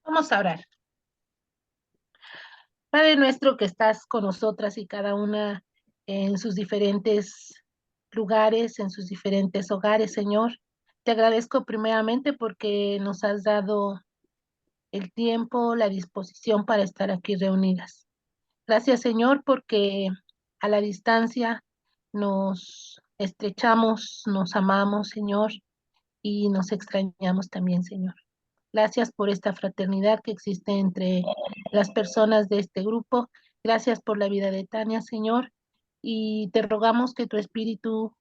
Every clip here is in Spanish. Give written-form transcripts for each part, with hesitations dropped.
Vamos a orar. Padre nuestro que estás con nosotras y cada una en sus diferentes lugares, en sus diferentes hogares, Señor. Te agradezco primeramente porque nos has dado el tiempo, la disposición para estar aquí reunidas. Gracias, Señor, porque a la distancia nos estrechamos, nos amamos, Señor, y nos extrañamos también, Señor. Gracias por esta fraternidad que existe entre las personas de este grupo. Gracias por la vida de Tania, Señor. Y te rogamos que tu espíritu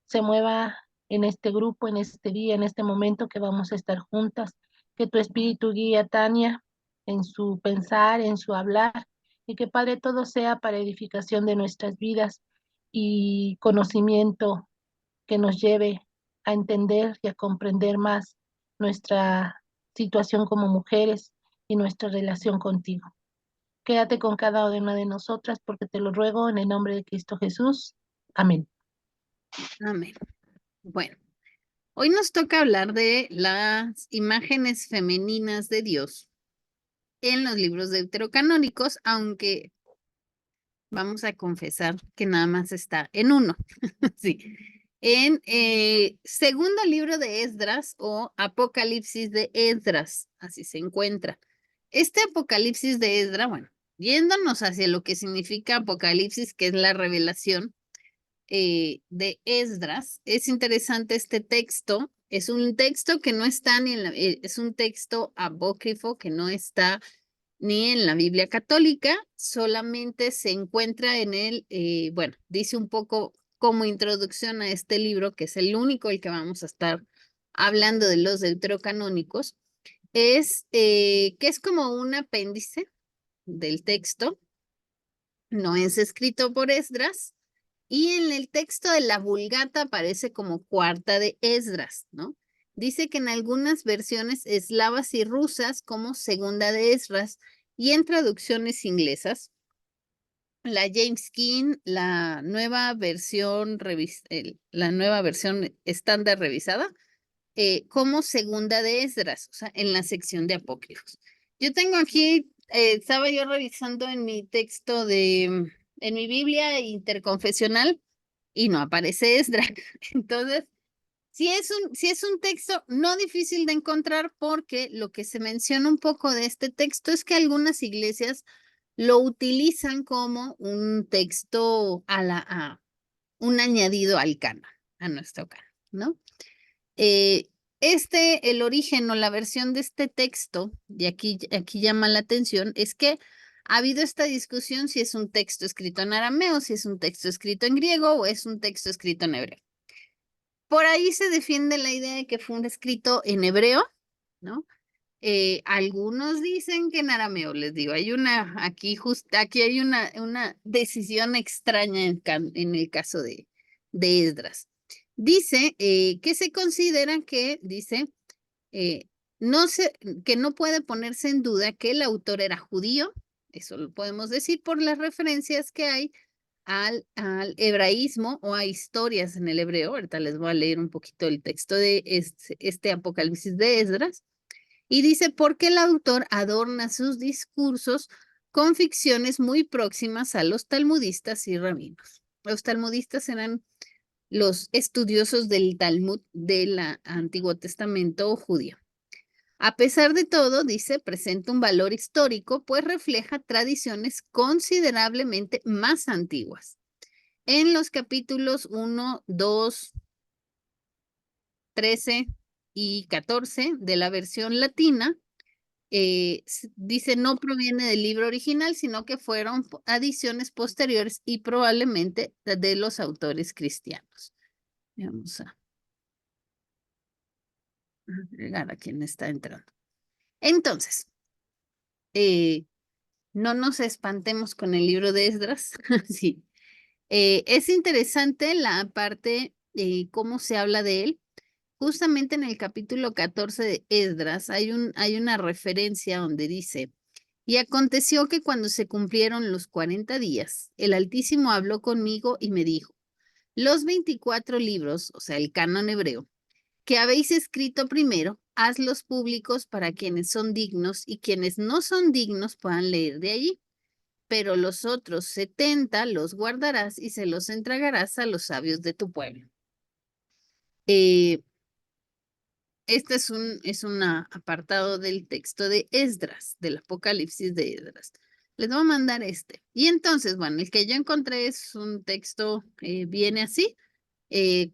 se mueva en este grupo, en este día, en este momento que vamos a estar juntas. Que tu espíritu guíe a Tania en su pensar, en su hablar. Y que, Padre, todo sea para edificación de nuestras vidas y conocimiento que nos lleve a entender y a comprender más nuestra situación como mujeres y nuestra relación contigo. Quédate con cada una de nosotras porque te lo ruego en el nombre de Cristo Jesús. Amén. Amén. Bueno, hoy nos toca hablar de las imágenes femeninas de Dios en los libros deuterocanónicos, aunque vamos a confesar que nada más está en uno. Sí. En segundo libro de Esdras o Apocalipsis de Esdras, así se encuentra. Este Apocalipsis de Esdras, bueno, yéndonos hacia lo que significa Apocalipsis, que es la revelación de Esdras, es interesante este texto. Es un texto que no está ni en la, es un texto apócrifo que no está ni en la Biblia católica, solamente se encuentra en él, bueno, dice un poco como introducción a este libro, que es el único el que vamos a estar hablando de los deuterocanónicos, es que es como un apéndice del texto, no es escrito por Esdras, y en el texto de la Vulgata aparece como cuarta de Esdras, ¿no? Dice que en algunas versiones eslavas y rusas como segunda de Esdras y en traducciones inglesas, la James King, la nueva versión estándar revisada, como segunda de Esdras, o sea, en la sección de apócrifos. Yo tengo aquí, estaba yo revisando en mi texto en mi Biblia interconfesional y no aparece Esdras. Entonces, sí es un texto no difícil de encontrar porque lo que se menciona un poco de este texto es que algunas iglesias lo utilizan como un texto un añadido al canon, a nuestro canon, ¿no? El origen o la versión de este texto, y aquí llama la atención, es que ha habido esta discusión si es un texto escrito en arameo, si es un texto escrito en griego o es un texto escrito en hebreo. Por ahí se defiende la idea de que fue un escrito en hebreo, ¿no? Algunos dicen que en arameo, les digo, aquí hay una decisión extraña en el caso de Esdras. Dice que se considera que, dice, que no puede ponerse en duda que el autor era judío, eso lo podemos decir por las referencias que hay al hebraísmo o a historias en el hebreo. Ahorita les voy a leer un poquito el texto de este Apocalipsis de Esdras. Y dice, porque el autor adorna sus discursos con ficciones muy próximas a los talmudistas y rabinos. Los talmudistas eran los estudiosos del Talmud del Antiguo Testamento judío. A pesar de todo, dice, presenta un valor histórico, pues refleja tradiciones considerablemente más antiguas. En los capítulos 1, 2, 13 y 14 de la versión latina, dice no proviene del libro original, sino que fueron adiciones posteriores y probablemente de los autores cristianos. Vamos a agregar a quien está entrando. Entonces, no nos espantemos con el libro de Esdras. Sí. Es interesante la parte de cómo se habla de él. Justamente en el capítulo 14 de Esdras hay una referencia donde dice, y aconteció que cuando se cumplieron los 40 días, el Altísimo habló conmigo y me dijo, los 24 libros, o sea, el canon hebreo, que habéis escrito primero, hazlos públicos para quienes son dignos y quienes no son dignos puedan leer de allí. Pero los otros 70 los guardarás y se los entregarás a los sabios de tu pueblo. Este es un apartado del texto de Esdras, del Apocalipsis de Esdras. Les voy a mandar este. Y entonces, bueno, el que yo encontré es un texto, viene así,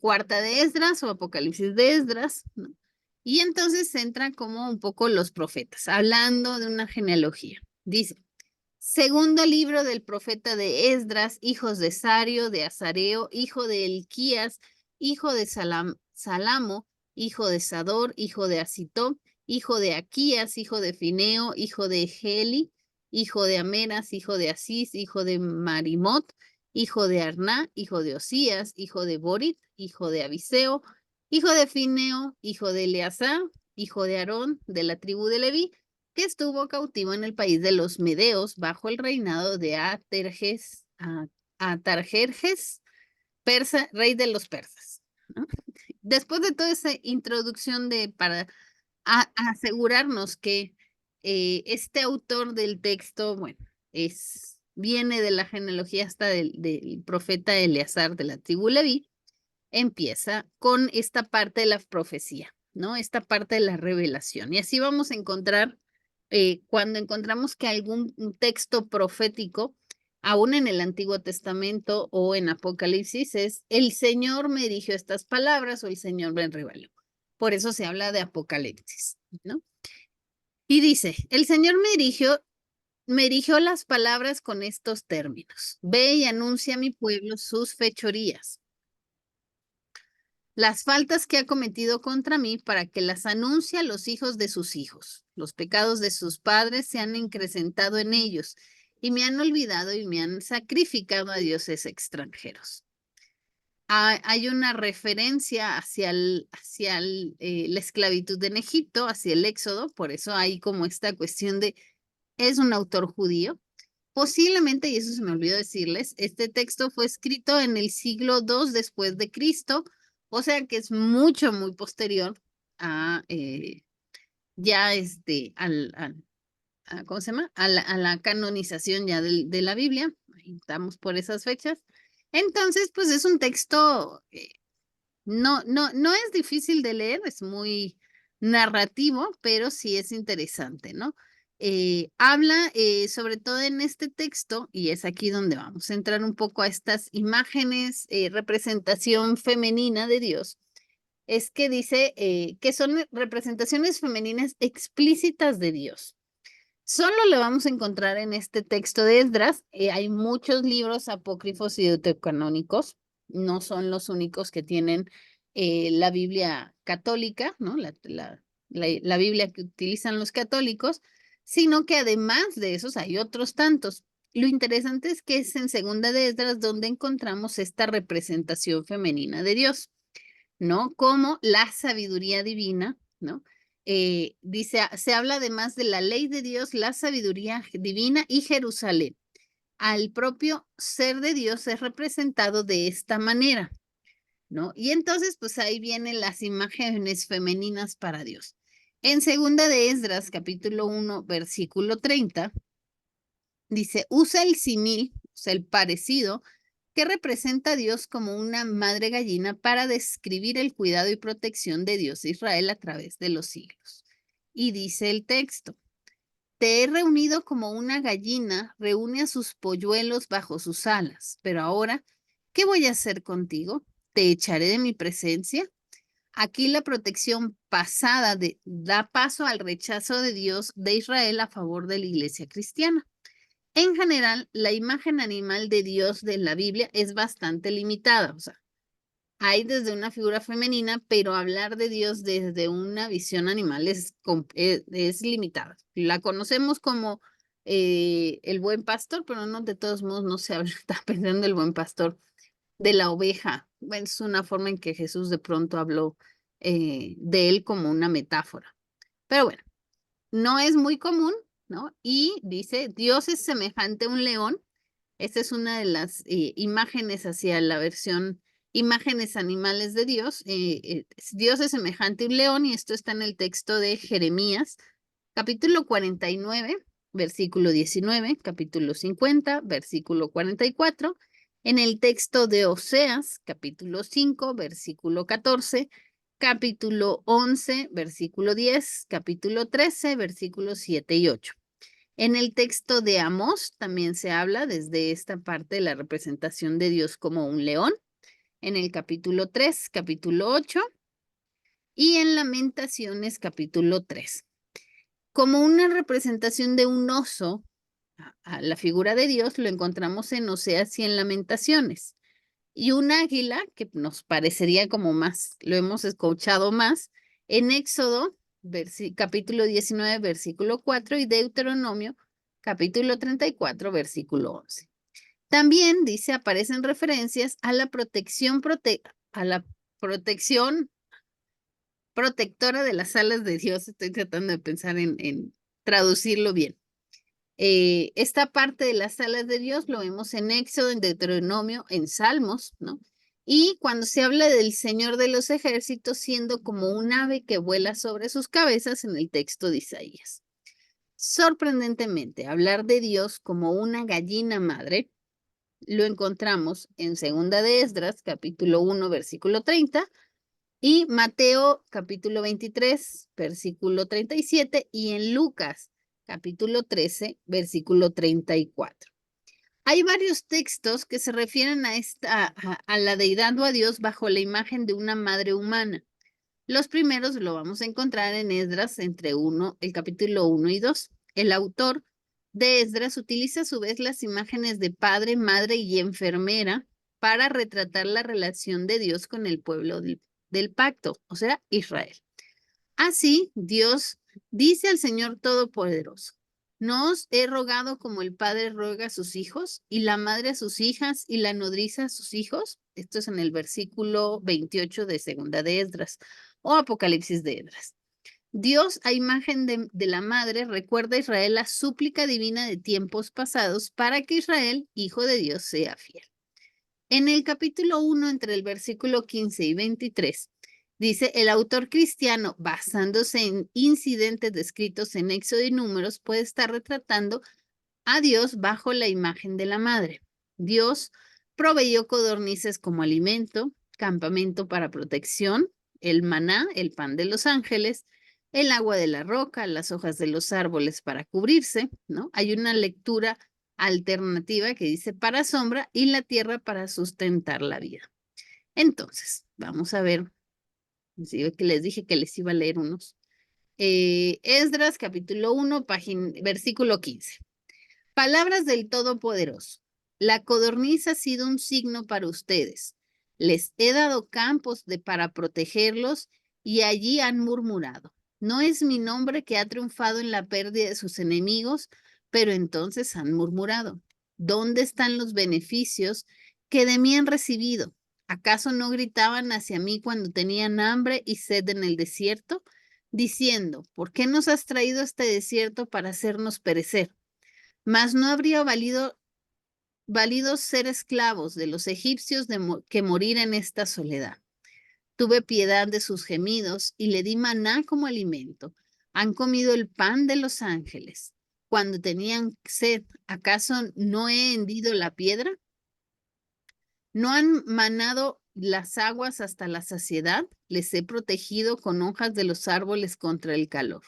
Cuarta de Esdras o Apocalipsis de Esdras, ¿no? Y entonces entra como un poco los profetas, hablando de una genealogía. Dice, segundo libro del profeta de Esdras, hijos de Sario, de Azareo, hijo de Elquías, hijo de Salamo, hijo de Sador, hijo de Acitó, hijo de Aquías, hijo de Fineo, hijo de Heli, hijo de Ameras, hijo de Asís, hijo de Marimot, hijo de Arná, hijo de Osías, hijo de Borit, hijo de Abiseo, hijo de Fineo, hijo de Eleazar, hijo de Aarón, de la tribu de Leví, que estuvo cautivo en el país de los Medeos bajo el reinado de Atarjerjes, persa, rey de los persas, ¿no? Después de toda esa introducción para asegurarnos que este autor del texto, bueno, viene de la genealogía hasta del profeta Eleazar de la tribu Leví, empieza con esta parte de la profecía, ¿no? Esta parte de la revelación. Y así vamos a encontrar, cuando encontramos que algún texto profético, aún en el Antiguo Testamento o en Apocalipsis, es el Señor me dirigió estas palabras o el Señor me reveló. Por eso se habla de Apocalipsis, ¿no? Y dice, el Señor me dirigió las palabras con estos términos. Ve y anuncia a mi pueblo sus fechorías, las faltas que ha cometido contra mí, para que las anuncie a los hijos de sus hijos. Los pecados de sus padres se han incrementado en ellos y me han olvidado y me han sacrificado a dioses extranjeros. Hay una referencia hacia la esclavitud en Egipto, hacia el Éxodo, por eso hay como esta cuestión de, es un autor judío. Posiblemente, y eso se me olvidó decirles, este texto fue escrito en el siglo II después de Cristo, o sea que es mucho, muy posterior a ya ¿cómo se llama? A la canonización ya de la Biblia. Ahí estamos por esas fechas. Entonces, pues es un texto, no es difícil de leer, es muy narrativo, pero sí es interesante, ¿no? Habla sobre todo en este texto, y es aquí donde vamos a entrar un poco a estas imágenes, representación femenina de Dios, es que dice que son representaciones femeninas explícitas de Dios. Solo lo vamos a encontrar en este texto de Esdras. Hay muchos libros apócrifos y deuterocanónicos, no son los únicos que tienen la Biblia católica, ¿no? La Biblia que utilizan los católicos, sino que además de esos hay otros tantos. Lo interesante es que es en Segunda de Esdras donde encontramos esta representación femenina de Dios, ¿no? Como la sabiduría divina, ¿no? Dice, se habla además de la ley de Dios, la sabiduría divina y Jerusalén. Al propio ser de Dios es representado de esta manera, ¿no? Y entonces, pues ahí vienen las imágenes femeninas para Dios. En Segunda de Esdras, capítulo 1, versículo 30, dice, usa el símil, o sea, el parecido, que representa a Dios como una madre gallina para describir el cuidado y protección de Dios de Israel a través de los siglos. Y dice el texto, te he reunido como una gallina reúne a sus polluelos bajo sus alas, pero ahora, ¿qué voy a hacer contigo? ¿Te echaré de mi presencia? Aquí la protección pasada da paso al rechazo de Dios de Israel a favor de la iglesia cristiana. En general, la imagen animal de Dios de la Biblia es bastante limitada, o sea, hay desde una figura femenina, pero hablar de Dios desde una visión animal es limitada. La conocemos como el buen pastor, pero no, de todos modos no se habla, está pensando el buen pastor de la oveja. Bueno, es una forma en que Jesús de pronto habló de él como una metáfora. Pero bueno, no es muy común, ¿no? Y dice, Dios es semejante a un león. Esta es una de las imágenes hacia la versión imágenes animales de Dios. Dios es semejante a un león y esto está en el texto de Jeremías, capítulo 49, versículo 19, capítulo 50, versículo 44, en el texto de Oseas, capítulo 5, versículo 14, capítulo 11, versículo 10, capítulo 13, versículos 7 y 8. En el texto de Amós también se habla desde esta parte de la representación de Dios como un león, en el capítulo 3, capítulo 8, y en Lamentaciones, capítulo 3. Como una representación de un oso, a la figura de Dios lo encontramos en Oseas y en Lamentaciones. Y un águila, que nos parecería como más, lo hemos escuchado más, en Éxodo, capítulo 19, versículo 4, y Deuteronomio, capítulo 34, versículo 11. También dice, aparecen referencias a la protección protectora de las alas de Dios. Estoy tratando de pensar en traducirlo bien. Esta parte de las alas de Dios lo vemos en Éxodo, en Deuteronomio, en Salmos, ¿no? Y cuando se habla del Señor de los ejércitos siendo como un ave que vuela sobre sus cabezas en el texto de Isaías. Sorprendentemente, hablar de Dios como una gallina madre lo encontramos en Segunda de Esdras, capítulo 1, versículo 30, y Mateo, capítulo 23, versículo 37, y en Lucas, capítulo 13, versículo 34. Hay varios textos que se refieren a la deidad o a Dios bajo la imagen de una madre humana. Los primeros lo vamos a encontrar en Esdras el capítulo 1 y 2. El autor de Esdras utiliza a su vez las imágenes de padre, madre y enfermera para retratar la relación de Dios con el pueblo del pacto, o sea, Israel. Así, Dios dice al Señor Todopoderoso: ¿no os he rogado como el padre ruega a sus hijos, y la madre a sus hijas, y la nodriza a sus hijos? Esto es en el versículo 28 de Segunda de Esdras o Apocalipsis de Esdras. Dios, a imagen de la madre, recuerda a Israel la súplica divina de tiempos pasados para que Israel, hijo de Dios, sea fiel. En el capítulo 1, entre el versículo 15 y 23, dice, el autor cristiano, basándose en incidentes descritos en Éxodo y Números, puede estar retratando a Dios bajo la imagen de la madre. Dios proveyó codornices como alimento, campamento para protección, el maná, el pan de los ángeles, el agua de la roca, las hojas de los árboles para cubrirse, ¿no? Hay una lectura alternativa que dice para sombra y la tierra para sustentar la vida. Entonces, vamos a ver, que les dije que les iba a leer unos. Esdras, capítulo 1, versículo 15. Palabras del Todopoderoso. La codorniz ha sido un signo para ustedes. Les he dado campos para protegerlos y allí han murmurado. No es mi nombre que ha triunfado en la pérdida de sus enemigos, pero entonces han murmurado. ¿Dónde están los beneficios que de mí han recibido? ¿Acaso no gritaban hacia mí cuando tenían hambre y sed en el desierto, diciendo, ¿por qué nos has traído a este desierto para hacernos perecer? Mas no habría valido ser esclavos de los egipcios que morir en esta soledad. Tuve piedad de sus gemidos y le di maná como alimento. Han comido el pan de los ángeles. Cuando tenían sed, ¿acaso no he hendido la piedra? ¿No han manado las aguas hasta la saciedad? Les he protegido con hojas de los árboles contra el calor.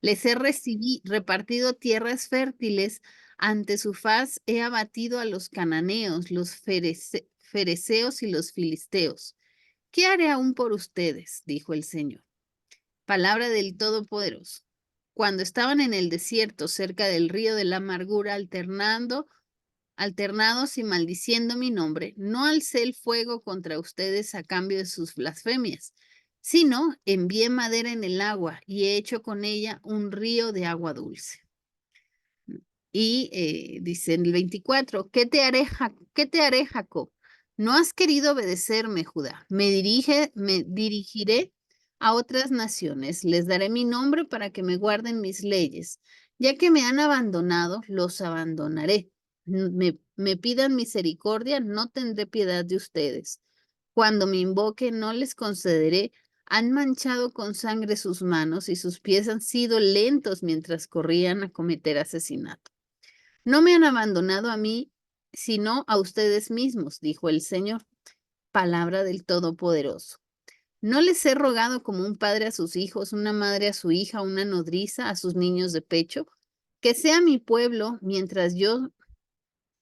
Les he repartido tierras fértiles, ante su faz he abatido a los cananeos, los fereceos y los filisteos. ¿Qué haré aún por ustedes? Dijo el Señor. Palabra del Todopoderoso. Cuando estaban en el desierto, cerca del río de la amargura, alternados y maldiciendo mi nombre, no alcé el fuego contra ustedes a cambio de sus blasfemias, sino envié madera en el agua y he hecho con ella un río de agua dulce. Y dice en el 24, ¿qué te haré, Jacob? No has querido obedecerme, Judá. Me dirigiré a otras naciones. Les daré mi nombre para que me guarden mis leyes. Ya que me han abandonado, los abandonaré. Me pidan misericordia, no tendré piedad de ustedes. Cuando me invoque, no les concederé. Han manchado con sangre sus manos y sus pies han sido lentos mientras corrían a cometer asesinato. No me han abandonado a mí, sino a ustedes mismos, dijo el Señor. Palabra del Todopoderoso. No les he rogado como un padre a sus hijos, una madre a su hija, una nodriza a sus niños de pecho, que sea mi pueblo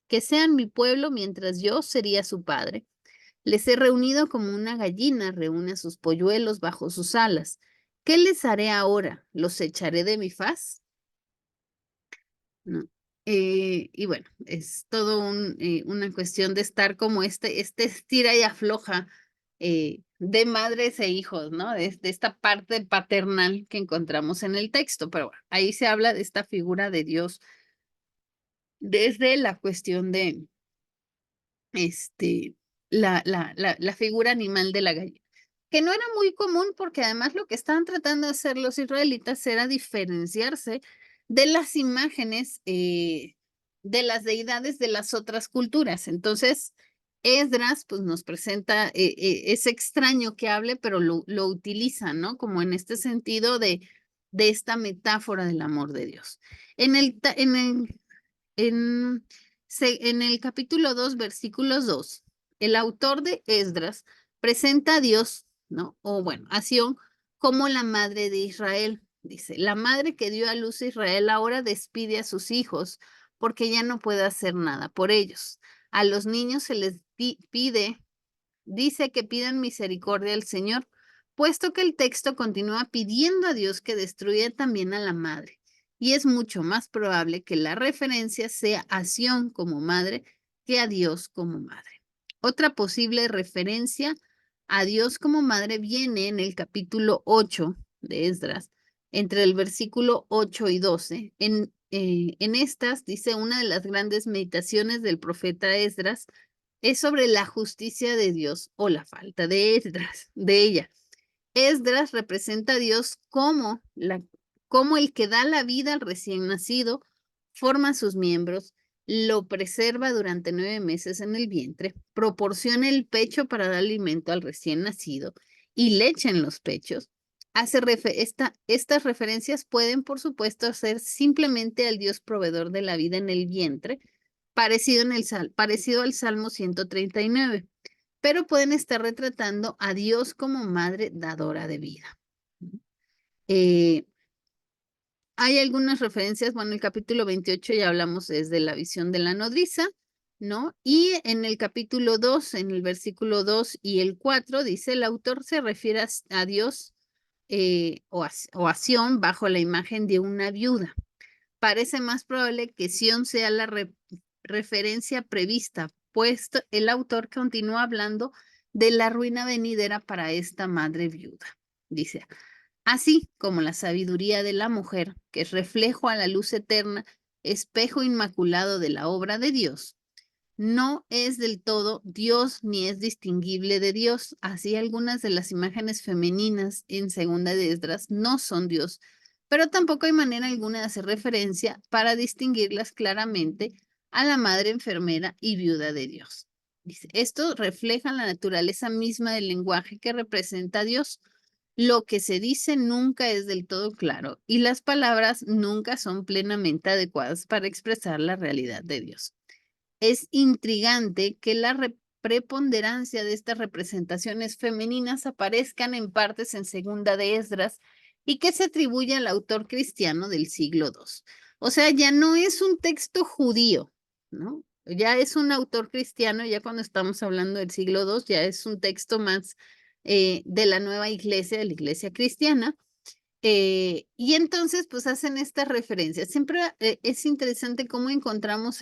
que sean mi pueblo mientras yo sería su padre. Les he reunido como una gallina reúne a sus polluelos bajo sus alas. ¿Qué les haré ahora? ¿Los echaré de mi faz? No. Y bueno, es todo una cuestión de estar como este estira y afloja de madres e hijos, ¿no? De esta parte paternal que encontramos en el texto. Pero bueno, ahí se habla de esta figura de Dios desde la cuestión de este, la figura animal de la gallina, que no era muy común porque además lo que estaban tratando de hacer los israelitas era diferenciarse de las imágenes de las deidades de las otras culturas. Entonces, Esdras pues nos presenta, es extraño que hable, pero lo utiliza, ¿no? Como en este sentido de esta metáfora del amor de Dios. En, en el capítulo 2, versículos 2, el autor de Esdras presenta a Dios, ¿no? O bueno, a Sión como la madre de Israel. Dice, la madre que dio a luz a Israel ahora despide a sus hijos porque ya no puede hacer nada por ellos. A los niños se les pide, dice que pidan misericordia al Señor, puesto que el texto continúa pidiendo a Dios que destruya también a la madre. Y es mucho más probable que la referencia sea a Sión como madre que a Dios como madre. Otra posible referencia a Dios como madre viene en el capítulo 8 de Esdras, entre el versículo 8 y 12. En estas, dice, una de las grandes meditaciones del profeta Esdras es sobre la justicia de Dios o la falta de Esdras, de ella. Esdras representa a Dios como el que da la vida al recién nacido, forma sus miembros, lo preserva durante 9 meses en el vientre, proporciona el pecho para dar alimento al recién nacido y leche en los pechos. Estas referencias pueden, por supuesto, ser simplemente al Dios proveedor de la vida en el vientre, parecido al Salmo 139, pero pueden estar retratando a Dios como madre dadora de vida. Hay algunas referencias, bueno, en el capítulo 28 ya hablamos desde la visión de la nodriza, ¿no? Y en el capítulo 2, en el versículo 2 y el 4, dice, el autor se refiere a Dios o a Sión bajo la imagen de una viuda. Parece más probable que Sión sea la referencia prevista, pues el autor continúa hablando de la ruina venidera para esta madre viuda. Dice, así como la sabiduría de la mujer, que es reflejo a la luz eterna, espejo inmaculado de la obra de Dios, no es del todo Dios ni es distinguible de Dios. Así algunas de las imágenes femeninas en Segunda de Esdras no son Dios, pero tampoco hay manera alguna de hacer referencia para distinguirlas claramente a la madre enfermera y viuda de Dios. Dice, esto refleja la naturaleza misma del lenguaje que representa a Dios. Lo que se dice nunca es del todo claro y las palabras nunca son plenamente adecuadas para expresar la realidad de Dios. Es intrigante que la preponderancia de estas representaciones femeninas aparezcan en partes en Segunda de Esdras y que se atribuye al autor cristiano del siglo II. O sea, ya no es un texto judío, ¿no? Ya es un autor cristiano, ya cuando estamos hablando del siglo II, ya es un texto más de la nueva iglesia, de la iglesia cristiana. Y entonces, pues hacen estas referencias. Siempre es interesante cómo encontramos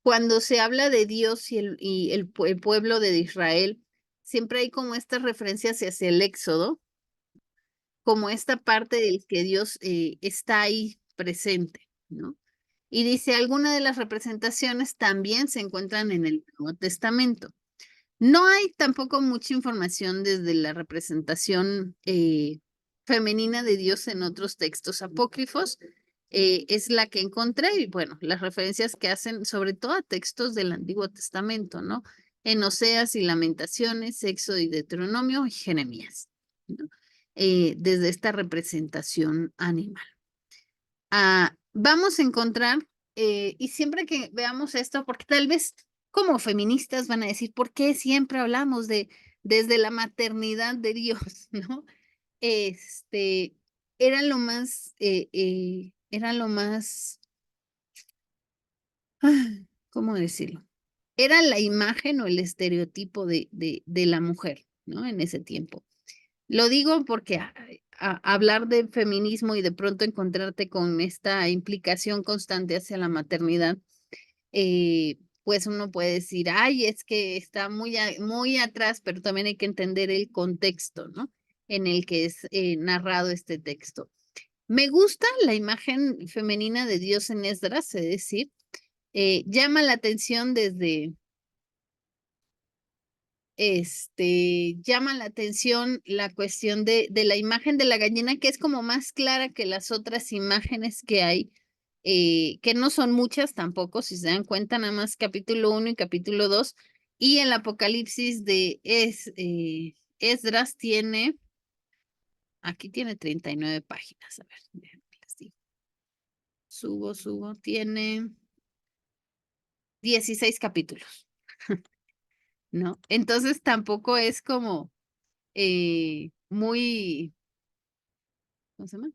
cuando se habla de Dios y el pueblo de Israel, siempre hay como estas referencias hacia el Éxodo, como esta parte del que Dios está ahí presente, ¿no? Y dice, algunas de las representaciones también se encuentran en el Nuevo Testamento. No hay tampoco mucha información desde la representación femenina de Dios en otros textos apócrifos. Es la que encontré y bueno, las referencias que hacen sobre todo a textos del Antiguo Testamento, ¿no? en Oseas y Lamentaciones, Éxodo y Deuteronomio y Jeremías, ¿no? Desde esta representación animal. Vamos a encontrar, y siempre que veamos esto, porque tal vez como feministas van a decir, ¿por qué siempre hablamos desde la maternidad de Dios, ¿no? Era lo más, ¿cómo decirlo? Era la imagen o el estereotipo de la mujer, ¿no? En ese tiempo. Lo digo porque hablar de feminismo y de pronto encontrarte con esta implicación constante hacia la maternidad, pues uno puede decir, ay, es que está muy atrás, pero también hay que entender el contexto, ¿no? En el que es narrado este texto. Me gusta la imagen femenina de Dios en Esdras, es decir, llama la atención llama la atención la cuestión de la imagen de la gallina, que es como más clara que las otras imágenes que hay, que no son muchas tampoco, si se dan cuenta, nada más capítulo 1 y capítulo 2, y el Apocalipsis de Esdras aquí tiene 39 páginas, a ver, déjenme les digo. Subo, tiene 16 capítulos, ¿no? Entonces tampoco es como muy, ¿cómo se llama?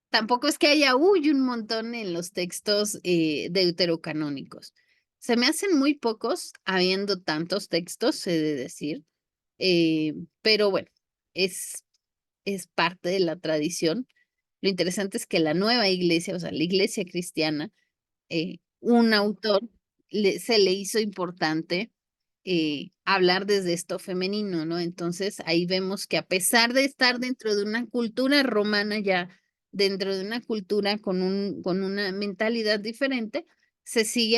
Tampoco es que haya, un montón en los textos deuterocanónicos. Se me hacen muy pocos, habiendo tantos textos, he de decir, pero bueno, es, es parte de la tradición. Lo interesante es que la nueva iglesia, o sea, la iglesia cristiana, un autor se le hizo importante hablar desde esto femenino, ¿no? Entonces ahí vemos que a pesar de estar dentro de una cultura romana ya, dentro de una cultura con una mentalidad diferente, se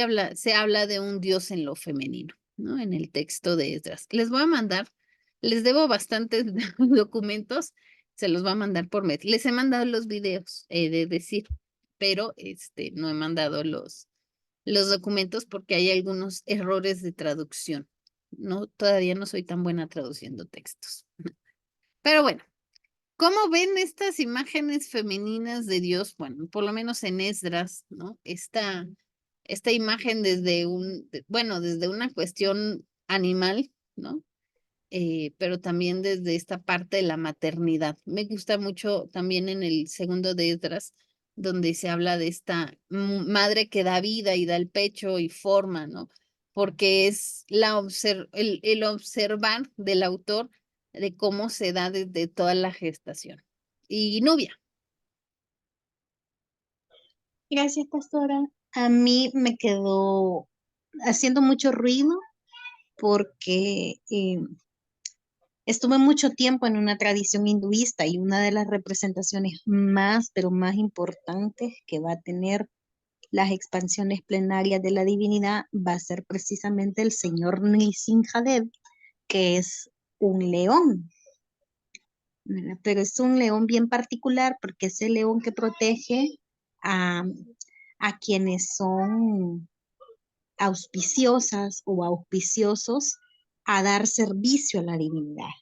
habla de un Dios en lo femenino, ¿no? En el texto de Esdras. Les voy a mandar, les debo bastantes documentos, se los voy a mandar por mail. Les he mandado los videos, de decir, pero no he mandado los documentos porque hay algunos errores de traducción. No, todavía no soy tan buena traduciendo textos. Pero bueno, ¿cómo ven estas imágenes femeninas de Dios? Bueno, por lo menos en Esdras, ¿no? Esta imagen desde una cuestión animal, ¿no? Pero también desde esta parte de la maternidad. Me gusta mucho también en el segundo de Esdras, donde se habla de esta madre que da vida y da el pecho y forma, ¿no? Porque es el observar del autor de cómo se da desde toda la gestación. Y Nubia. Gracias, pastora. A mí me quedó haciendo mucho ruido porque estuve mucho tiempo en una tradición hinduista y una de las representaciones más, pero más importantes que va a tener las expansiones plenarias de la divinidad va a ser precisamente el señor Nrsimhadev, que es un león, ¿verdad? Pero es un león bien particular porque es el león que protege a, a quienes son auspiciosas o auspiciosos a dar servicio a la divinidad,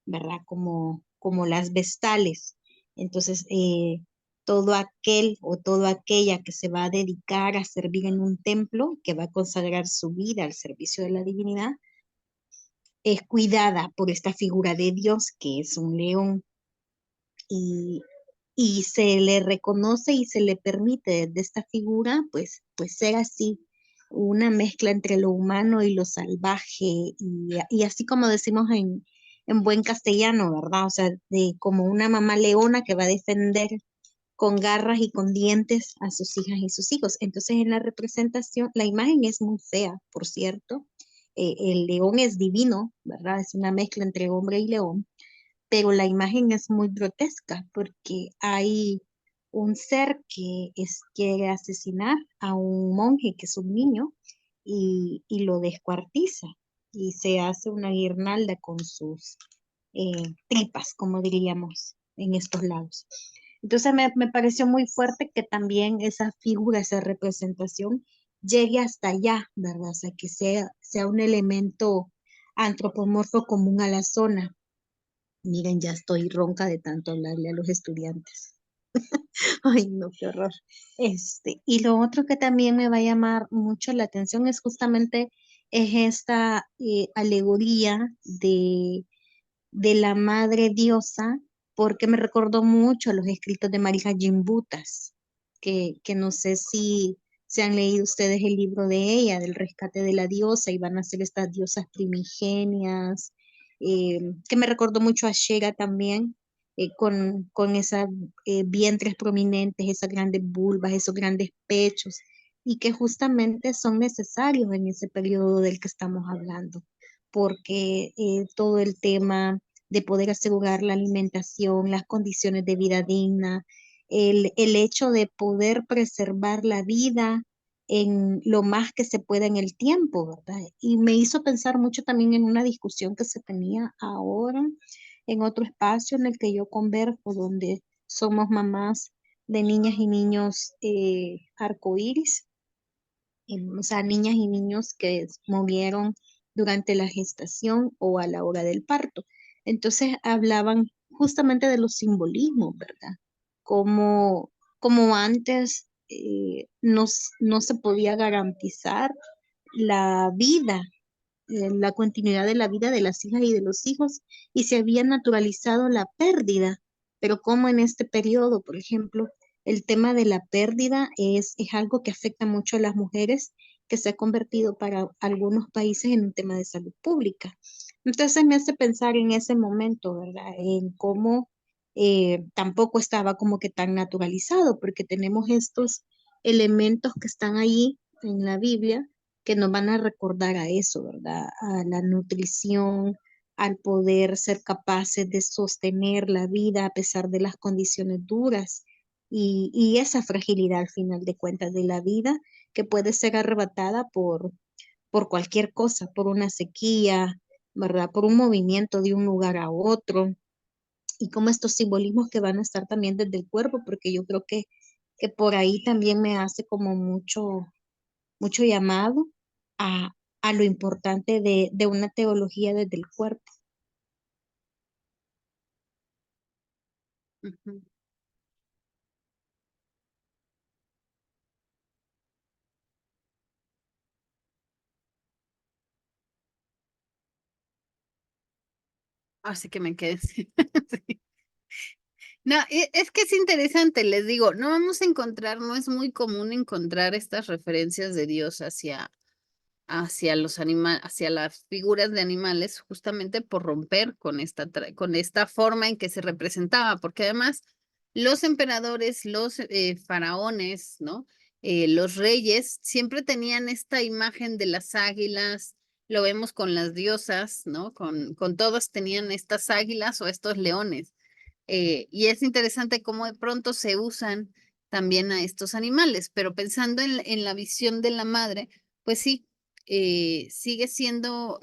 ¿verdad? Como las vestales. Entonces, todo aquel o toda aquella que se va a dedicar a servir en un templo, que va a consagrar su vida al servicio de la divinidad, es cuidada por esta figura de Dios que es un león y, y se le reconoce y se le permite de esta figura pues ser así, una mezcla entre lo humano y lo salvaje y así como decimos en buen castellano, ¿verdad? O sea, como una mamá leona que va a defender con garras y con dientes a sus hijas y sus hijos. Entonces en la representación, la imagen es muy fea, por cierto. El león es divino, ¿verdad? Es una mezcla entre hombre y león, pero la imagen es muy grotesca porque hay un ser que quiere asesinar a un monje que es un niño y lo descuartiza y se hace una guirnalda con sus tripas, como diríamos en estos lados. Entonces me pareció muy fuerte que también esa figura, esa representación llegue hasta allá, ¿verdad? O sea, que sea un elemento antropomorfo común a la zona. Miren, ya estoy ronca de tanto hablarle a los estudiantes. Ay, no, qué horror. Y lo otro que también me va a llamar mucho la atención es justamente es esta alegoría de la madre diosa, porque me recordó mucho a los escritos de Marija Gimbutas, que no sé si se han leído ustedes el libro de ella, del rescate de la diosa, y van a ser estas diosas primigenias, que me recordó mucho a Shera también, con esas vientres prominentes, esas grandes vulvas, esos grandes pechos, y que justamente son necesarios en ese periodo del que estamos hablando, porque todo el tema de poder asegurar la alimentación, las condiciones de vida digna, el hecho de poder preservar la vida en lo más que se pueda en el tiempo, ¿verdad? Y me hizo pensar mucho también en una discusión que se tenía ahora en otro espacio en el que yo converjo, donde somos mamás de niñas y niños arcoíris, o sea, niñas y niños que movieron durante la gestación o a la hora del parto. Entonces hablaban justamente de los simbolismos, ¿verdad? Como, como antes no se podía garantizar la vida, la continuidad de la vida de las hijas y de los hijos, y se había naturalizado la pérdida. Pero como en este periodo, por ejemplo, el tema de la pérdida es algo que afecta mucho a las mujeres, que se ha convertido para algunos países en un tema de salud pública. Entonces me hace pensar en ese momento, ¿verdad? En cómo tampoco estaba como que tan naturalizado, porque tenemos estos elementos que están ahí en la Biblia que nos van a recordar a eso, ¿verdad? A la nutrición, al poder ser capaces de sostener la vida a pesar de las condiciones duras y esa fragilidad al final de cuentas de la vida que puede ser arrebatada por cualquier cosa, por una sequía, ¿verdad? Por un movimiento de un lugar a otro y como estos simbolismos que van a estar también desde el cuerpo, porque yo creo que por ahí también me hace como mucho llamado a, a lo importante de una teología desde el cuerpo. Ujú. Así que me quedé. Sí. No, es que es interesante, les digo, no vamos a encontrar, no es muy común encontrar estas referencias de Dios hacia los animales, hacia las figuras de animales, justamente por romper con con esta forma en que se representaba, porque además los emperadores, los faraones, ¿no? Los reyes siempre tenían esta imagen de las águilas, lo vemos con las diosas, ¿no? Con todas tenían estas águilas o estos leones. Y es interesante cómo de pronto se usan también a estos animales, pero pensando en la visión de la madre, pues sí, sigue siendo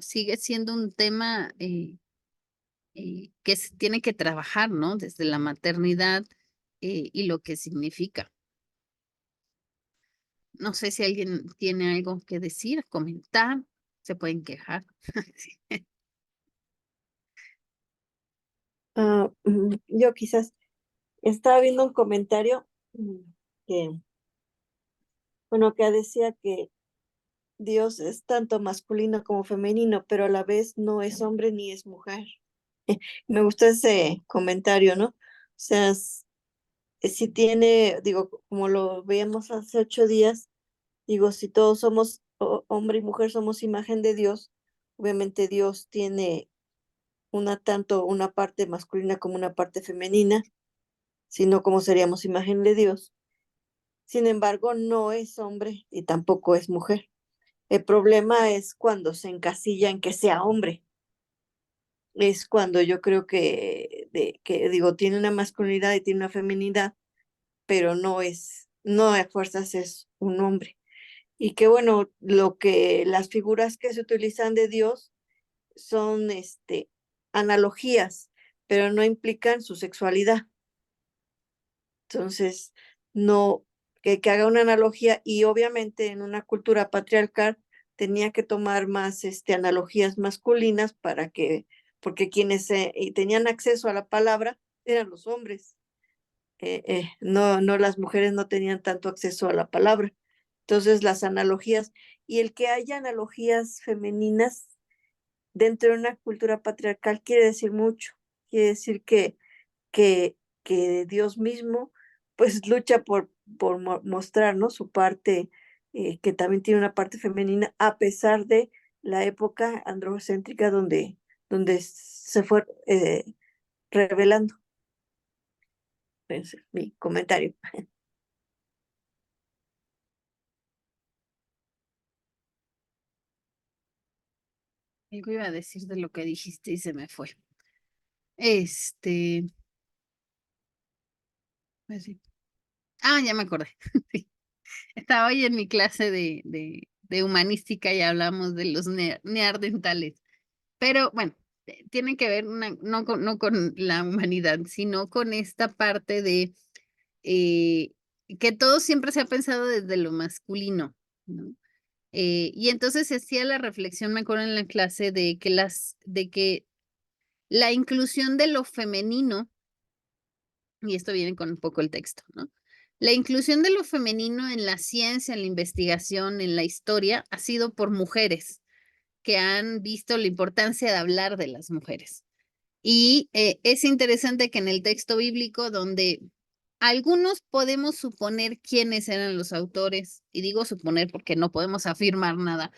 un tema que se tiene que trabajar, ¿no? Desde la maternidad y lo que significa. No sé si alguien tiene algo que decir, comentar, se pueden quejar. Sí. Yo quizás estaba viendo un comentario que, bueno, que decía que Dios es tanto masculino como femenino, pero a la vez no es hombre ni es mujer. Me gustó ese comentario, ¿no? O sea, si tiene, digo, como lo veíamos hace 8 días, digo, si todos somos hombre y mujer, somos imagen de Dios, obviamente Dios tiene tanto una parte masculina como una parte femenina, sino como seríamos imagen de Dios. Sin embargo, no es hombre y tampoco es mujer. El problema es cuando se encasilla en que sea hombre. Es cuando yo creo que digo, tiene una masculinidad y tiene una feminidad, pero no a fuerzas es un hombre. Y que bueno, las figuras que se utilizan de Dios son analogías, pero no implican su sexualidad. Entonces, no, que haga una analogía y obviamente en una cultura patriarcal tenía que tomar más analogías masculinas porque quienes tenían acceso a la palabra eran los hombres. No, las mujeres no tenían tanto acceso a la palabra. Entonces las analogías, y el que haya analogías femeninas dentro de una cultura patriarcal quiere decir mucho. Quiere decir que Dios mismo pues lucha por mostrar, ¿no?, su parte, que también tiene una parte femenina, a pesar de la época androcéntrica donde se fue revelando. Ese es mi comentario. Algo iba a decir de lo que dijiste y se me fue. Pues sí. Ya me acordé. Sí. Estaba hoy en mi clase de humanística y hablamos de los neandertales. Pero bueno, tiene que ver no con la humanidad, sino con esta parte de que todo siempre se ha pensado desde lo masculino, ¿no? Y entonces se hacía la reflexión, me acuerdo en la clase, de que la inclusión de lo femenino, y esto viene con un poco el texto, ¿no? La inclusión de lo femenino en la ciencia, en la investigación, en la historia, ha sido por mujeres que han visto la importancia de hablar de las mujeres. Y es interesante que en el texto bíblico, donde algunos podemos suponer quiénes eran los autores, y digo suponer porque no podemos afirmar nada,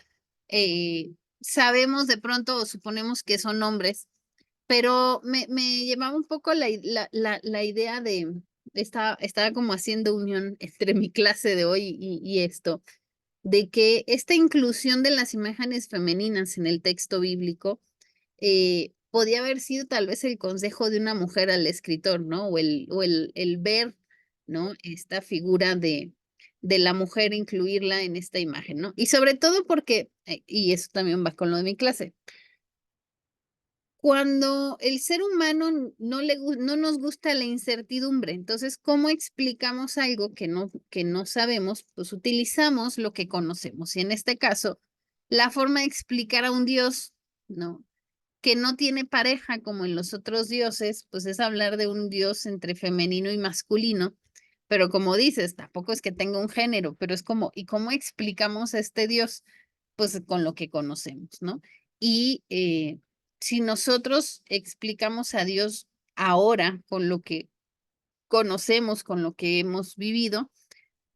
sabemos de pronto o suponemos que son hombres, pero me llevaba un poco la idea de, estaba como haciendo unión entre mi clase de hoy y esto, de que esta inclusión de las imágenes femeninas en el texto bíblico podía haber sido tal vez el consejo de una mujer al escritor, ¿no? O el ver, ¿no? Esta figura de la mujer, incluirla en esta imagen, ¿no? Y sobre todo porque, y eso también va con lo de mi clase, cuando el ser humano no nos gusta la incertidumbre, entonces, ¿cómo explicamos algo que no sabemos? Pues utilizamos lo que conocemos. Y en este caso, la forma de explicar a un Dios, ¿no?, que no tiene pareja como en los otros dioses, pues es hablar de un Dios entre femenino y masculino. Pero como dices, tampoco es que tenga un género, pero es como, ¿y cómo explicamos a este Dios? Pues con lo que conocemos, ¿no? Y si nosotros explicamos a Dios ahora con lo que conocemos, con lo que hemos vivido,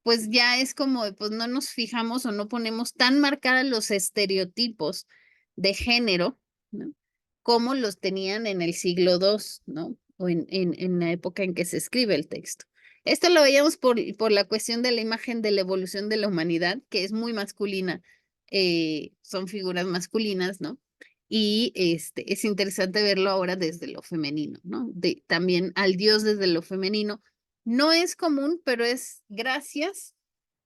pues ya es como, pues no nos fijamos o no ponemos tan marcados los estereotipos de género, ¿no?, como los tenían en el siglo II, ¿no? O en la época en que se escribe el texto. Esto lo veíamos por la cuestión de la imagen de la evolución de la humanidad, que es muy masculina, son figuras masculinas, ¿no? Y es interesante verlo ahora desde lo femenino, ¿no? También al Dios desde lo femenino. No es común, pero es gracias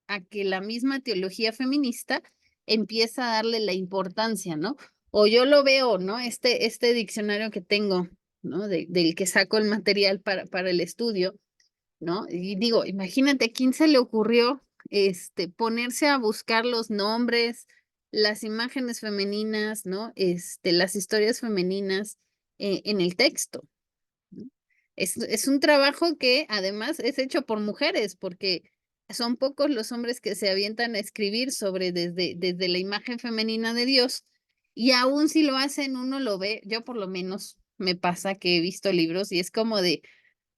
a que la misma teología feminista empieza a darle la importancia, ¿no? O yo lo veo, ¿no? Este diccionario que tengo, ¿no? Del que saco el material para el estudio, ¿no? Y digo, imagínate, ¿a quién se le ocurrió ponerse a buscar los nombres, las imágenes femeninas, ¿no? Las historias femeninas en el texto, ¿no? Es un trabajo que además es hecho por mujeres, porque son pocos los hombres que se avientan a escribir sobre desde la imagen femenina de Dios, y aún si lo hacen, uno lo ve, yo por lo menos me pasa que he visto libros y es como de,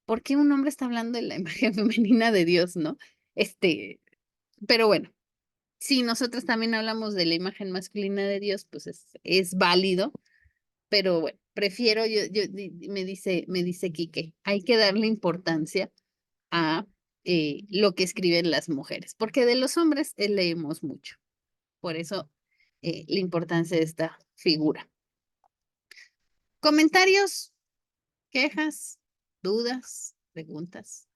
¿por qué un hombre está hablando de la imagen femenina de Dios, no? Pero bueno, si nosotros también hablamos de la imagen masculina de Dios, pues es válido, pero bueno, prefiero, me dice Quique, hay que darle importancia a lo que escriben las mujeres, porque de los hombres leemos mucho. Por eso la importancia de esta figura. ¿Comentarios, quejas, dudas, preguntas?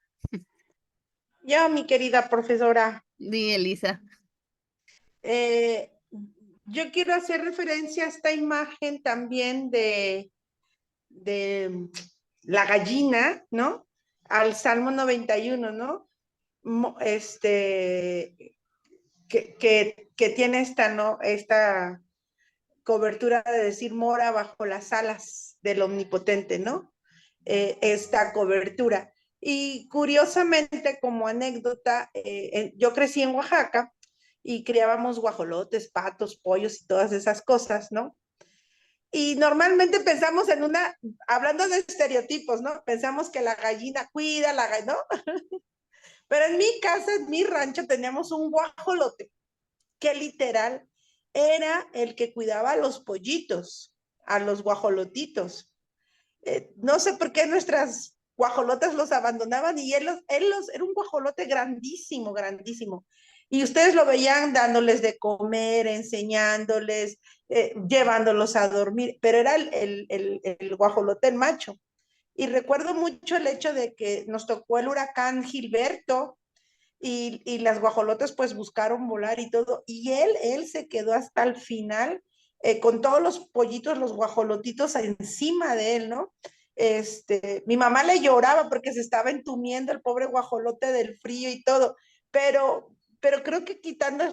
Yo, mi querida profesora, Di, Elisa. yo quiero hacer referencia a esta imagen también de la gallina, ¿no? Al Salmo 91, ¿no? que tiene esta, ¿no? Esta cobertura de decir mora bajo las alas del Omnipotente, ¿no? Esta cobertura. Y curiosamente, como anécdota, yo crecí en Oaxaca y criábamos guajolotes, patos, pollos y todas esas cosas, ¿no? Y normalmente pensamos en una, hablando de estereotipos, ¿no? Pensamos que la gallina cuida, la gallina, ¿no? Pero en mi casa, en mi rancho, teníamos un guajolote que literal era el que cuidaba a los pollitos, a los guajolotitos. No sé por qué nuestras guajolotas los abandonaban y era un guajolote grandísimo, grandísimo. Y ustedes lo veían dándoles de comer, enseñándoles, llevándolos a dormir, pero era el guajolote macho. Y recuerdo mucho el hecho de que nos tocó el huracán Gilberto y las guajolotas pues buscaron volar y todo, y él se quedó hasta el final con todos los pollitos, los guajolotitos encima de él, ¿no? Mi mamá le lloraba porque se estaba entumiendo el pobre guajolote del frío y todo, pero creo que quitando,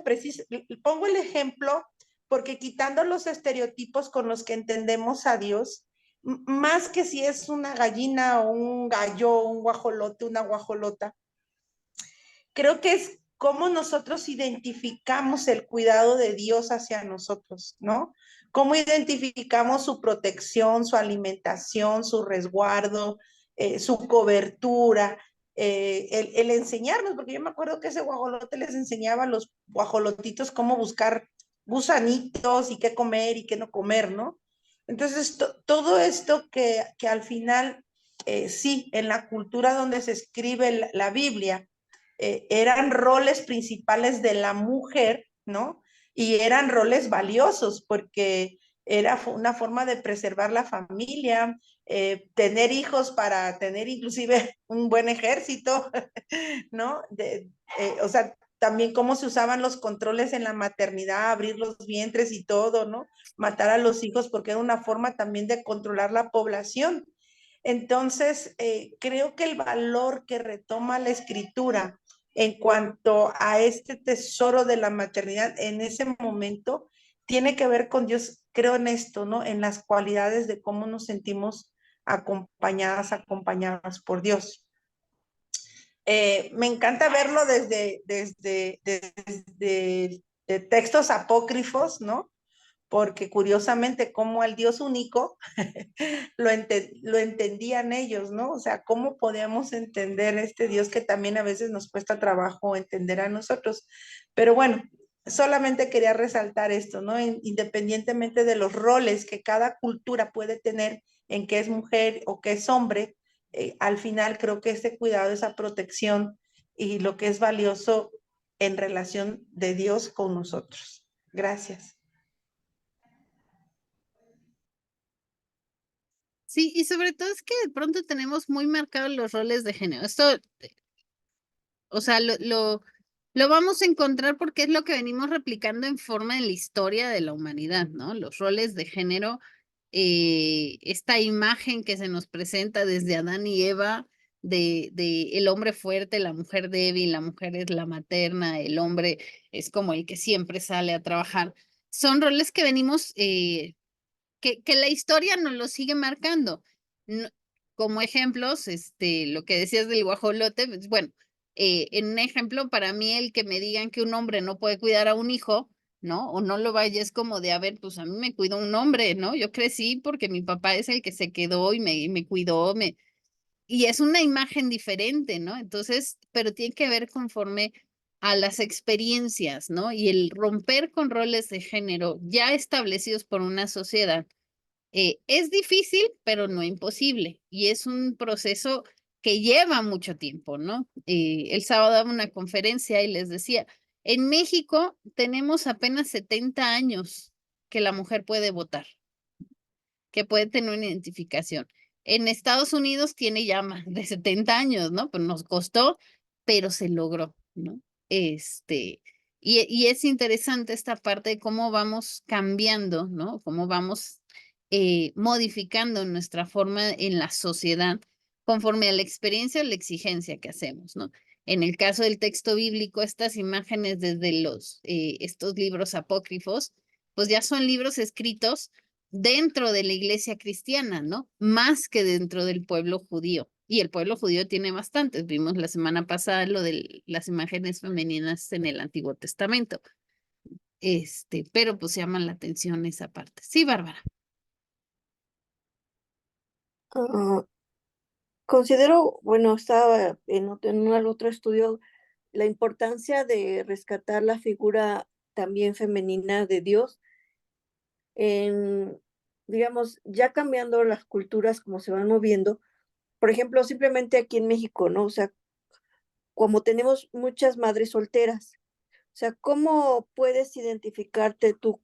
pongo el ejemplo porque quitando los estereotipos con los que entendemos a Dios, más que si es una gallina o un gallo, un guajolote, una guajolota, creo que es cómo nosotros identificamos el cuidado de Dios hacia nosotros, ¿no? Cómo identificamos su protección, su alimentación, su resguardo, su cobertura, el enseñarnos, porque yo me acuerdo que ese guajolote les enseñaba a los guajolotitos cómo buscar gusanitos y qué comer y qué no comer, ¿no? Entonces, todo esto que al final, sí, en la cultura donde se escribe la Biblia, eran roles principales de la mujer, ¿no? Y eran roles valiosos porque era una forma de preservar la familia, tener hijos para tener inclusive un buen ejército, ¿no? O sea, también cómo se usaban los controles en la maternidad, abrir los vientres y todo, ¿no? Matar a los hijos porque era una forma también de controlar la población. Entonces, creo que el valor que retoma la escritura en cuanto a este tesoro de la maternidad en ese momento tiene que ver con Dios, creo en esto, ¿no? En las cualidades de cómo nos sentimos acompañadas, acompañadas por Dios. Me encanta verlo desde de textos apócrifos, ¿no? Porque curiosamente como al Dios único lo entendían ellos, ¿no? O sea, ¿cómo podemos entender este Dios que también a veces nos cuesta trabajo entender a nosotros? Pero bueno, solamente quería resaltar esto, ¿no? Independientemente de los roles que cada cultura puede tener en que es mujer o que es hombre, al final creo que ese cuidado, esa protección y lo que es valioso en relación de Dios con nosotros. Gracias. Sí, y sobre todo es que de pronto tenemos muy marcados los roles de género. Esto, o sea, lo vamos a encontrar porque es lo que venimos replicando en forma en la historia de la humanidad, ¿no? Los roles de género, esta imagen que se nos presenta desde Adán y Eva, de el hombre fuerte, la mujer débil, la mujer es la materna, el hombre es como el que siempre sale a trabajar. Son roles que venimos, que la historia nos lo sigue marcando. Como ejemplos, lo que decías del guajolote, pues, bueno, en un ejemplo, para mí el que me digan que un hombre no puede cuidar a un hijo, ¿no? O no lo vaya, es como de, a ver, pues a mí me cuidó un hombre, ¿no? Yo crecí porque mi papá es el que se quedó y me cuidó, y es una imagen diferente, ¿no? Entonces, pero tiene que ver conforme a las experiencias, ¿no? Y el romper con roles de género ya establecidos por una sociedad es difícil, pero no imposible. Y es un proceso que lleva mucho tiempo, ¿no? El sábado daba una conferencia y les decía, en México tenemos apenas 70 años que la mujer puede votar, que puede tener una identificación. En Estados Unidos tiene ya más de 70 años, ¿no? Pues nos costó, pero se logró, ¿no? Y es interesante esta parte de cómo vamos cambiando, ¿no? Cómo vamos modificando nuestra forma en la sociedad conforme a la experiencia o la exigencia que hacemos, ¿no? En el caso del texto bíblico, estas imágenes desde estos libros apócrifos, pues ya son libros escritos dentro de la iglesia cristiana, ¿no? Más que dentro del pueblo judío. Y el pueblo judío tiene bastantes. Vimos la semana pasada lo de las imágenes femeninas en el Antiguo Testamento. Pero pues llaman la atención esa parte. Sí, Bárbara. Considero, bueno, estaba en otro estudio, la importancia de rescatar la figura también femenina de Dios en, digamos, ya cambiando las culturas como se van moviendo. Por ejemplo, simplemente aquí en México, ¿no? O sea, como tenemos muchas madres solteras, o sea, ¿cómo puedes identificarte tú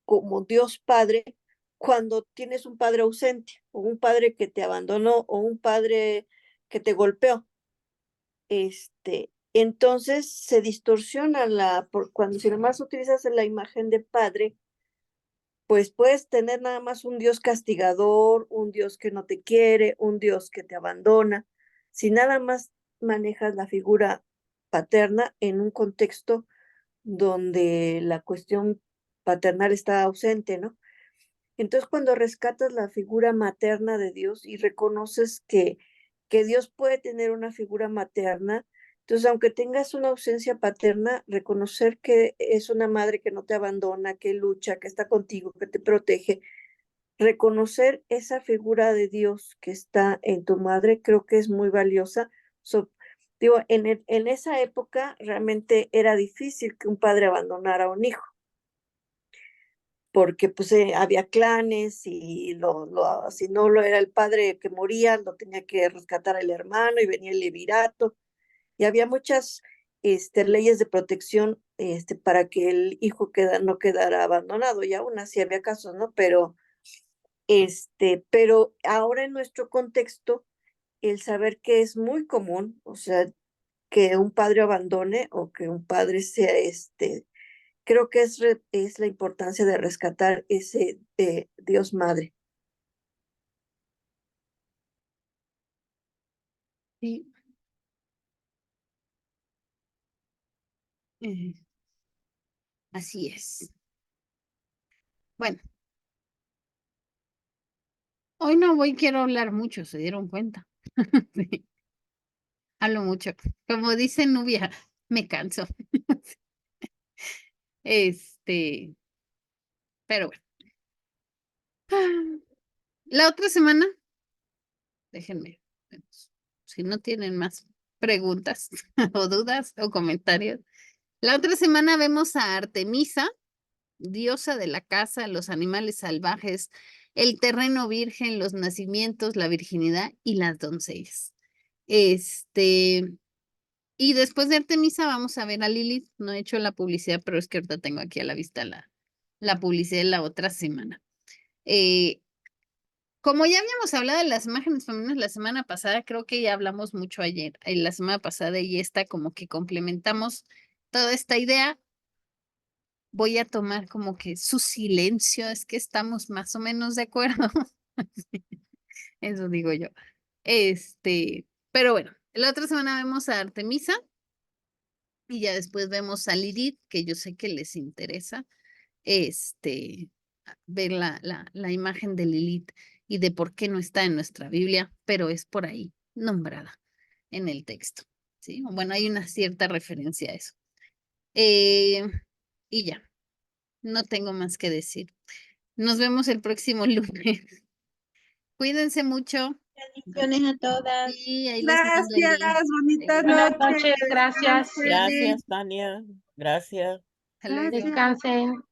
como Dios Padre cuando tienes un padre ausente o un padre que te abandonó o un padre que te golpeó? Entonces se distorsiona cuando si nomás utilizas la imagen de padre, pues puedes tener nada más un Dios castigador, un Dios que no te quiere, un Dios que te abandona. Si nada más manejas la figura paterna en un contexto donde la cuestión paternal está ausente, ¿no? Entonces, cuando rescatas la figura materna de Dios y reconoces que Dios puede tener una figura materna, entonces, aunque tengas una ausencia paterna, reconocer que es una madre que no te abandona, que lucha, que está contigo, que te protege, reconocer esa figura de Dios que está en tu madre, creo que es muy valiosa. Digo, en esa época realmente era difícil que un padre abandonara a un hijo porque pues había clanes y si no lo era el padre que moría, lo tenía que rescatar el hermano y venía el levirato. Y había muchas leyes de protección para que el hijo no quedara abandonado. Y aún así había casos, ¿no? Pero ahora en nuestro contexto, el saber que es muy común, o sea, que un padre abandone o que un padre sea creo que es la importancia de rescatar ese Dios Madre. Sí. Así es. Bueno, hoy no quiero hablar mucho, se dieron cuenta. Sí, hablo mucho. Como dice Nubia, me canso. Pero bueno. La otra semana, déjenme, si no tienen más preguntas o dudas o comentarios. La otra semana vemos a Artemisa, diosa de la casa, los animales salvajes, el terreno virgen, los nacimientos, la virginidad y las doncellas. Y después de Artemisa vamos a ver a Lilith. No he hecho la publicidad, pero es que ahorita tengo aquí a la vista la publicidad de la otra semana. Como ya habíamos hablado de las imágenes femeninas la semana pasada, creo que ya hablamos mucho ayer, la semana pasada, y esta como que complementamos toda esta idea. Voy a tomar como que su silencio, es que estamos más o menos de acuerdo. Eso digo yo. Pero bueno, la otra semana vemos a Artemisa y ya después vemos a Lilith, que yo sé que les interesa, ver la imagen de Lilith y de por qué no está en nuestra Biblia, pero es por ahí nombrada en el texto. ¿Sí? Bueno, hay una cierta referencia a eso. Y ya, no tengo más que decir. Nos vemos el próximo lunes. Cuídense mucho. Bendiciones a todas. Y ahí les mando el Gracias, link. bonita Buenas noche. noches, gracias. Descansen. Gracias, Tania. Gracias. Hasta luego. Descansen.